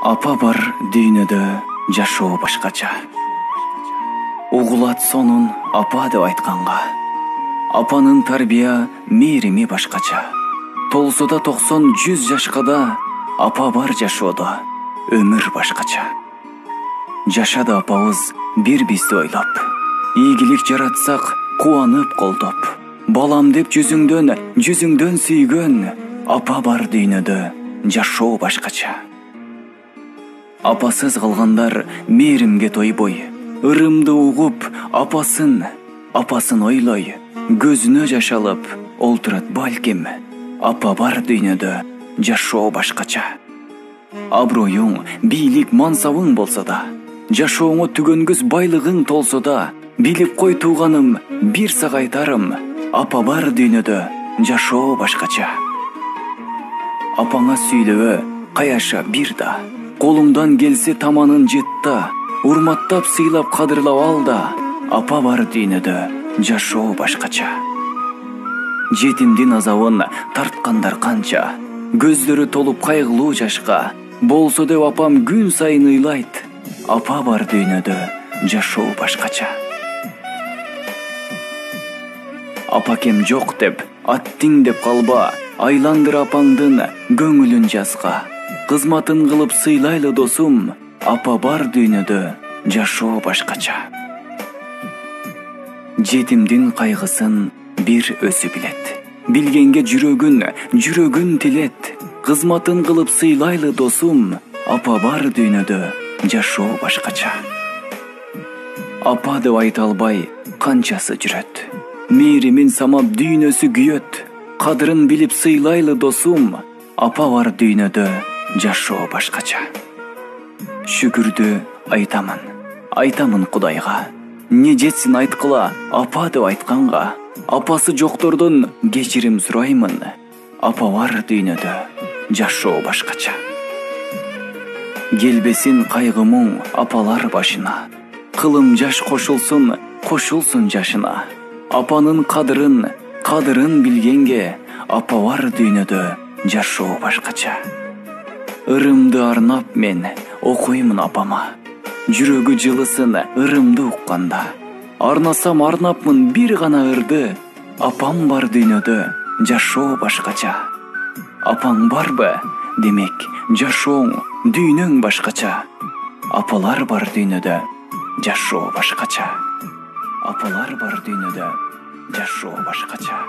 Апа бар дүйнөдө жашоо башкача. Угулат сонун апа деп айтканга. Апанын тарбия мээрими башкача. Толсо да 90-100 жашка да апа бар жашоодо өмүр башкача. Жашады апабыз бир бизди ойлоп. Ийгилик жаратсак кубанып колдоп. Балам деп жүзүңдөн сүйгөн апа бар дүйнөдө жашоо башкача. Апасыз калгандар мээримге тойбой, ырымды угуп апасын ойлой, көзүнө жаш алып олтурат балким. Апа бар дүйнөдө жашоо башкача. Аброюң, бийлик, мансабың болсо да, жашооңо түгөнгүс байлыгың толсо да, билип кой тууганым, бир сага айтарым, апа бар дүйнөдө жашоо башкача. Апаңа сүйлөбө каяша бир да, колуңдан келсе таманын жытта, урматтап сыйлап кадырлап ал да, апа бар дүйнөдө жашоо башкача. Жетимдин азабын тарткандар канча, көздөрү толуп кайгылуу жашка, болсо деп апам күн сайын ыйлайт, апа бар дүйнөдө жашоо башкача. Апакем жок деп, аттиң деп калба, айландыр апаңдын көңүлүн жазга. Кызматын кылып сыйлайлы досум, апа бар дүйнөдө жашоо башкача. Жетимдин кайгысын бир өзү билет, билгенге жүрөгүн тилет. Кызматын кылып сыйлайлы досум, апа бар дүйнөдө жашоо башкача. Апа деп айта албай канчасы жүрөт, мээримин самап дүйнөсү күйөт. Кадырын билип сыйлайлы досум, апа бар дүйнөдө жашоо башкача. Шүкүрдү айтамын Кудайга. Не жетсин айткыла апа деп айтканга. Апасы жоктордон кечирим сураймын, апа бар дүйнөдө жашоо башкача. Келбесин кайгы муң апалар башына, кылым жаш кошулсун жашына. Апанын кадырын билгенге, апа бар дүйнөдө жашоо башкача. Ырымды арнап мен окуймун апама, жүрөгү жылысын ырымды укканда. Арнасам арнапмын бир гана ырды, апам бар дүйнөдө жашоо башкача. Апаң барбы? Демек, жашооң, дүйнөң башкача. Апалар бар дүйнөдө жашоо башкача. Апалар бар дүйнөдө жашоо башкача.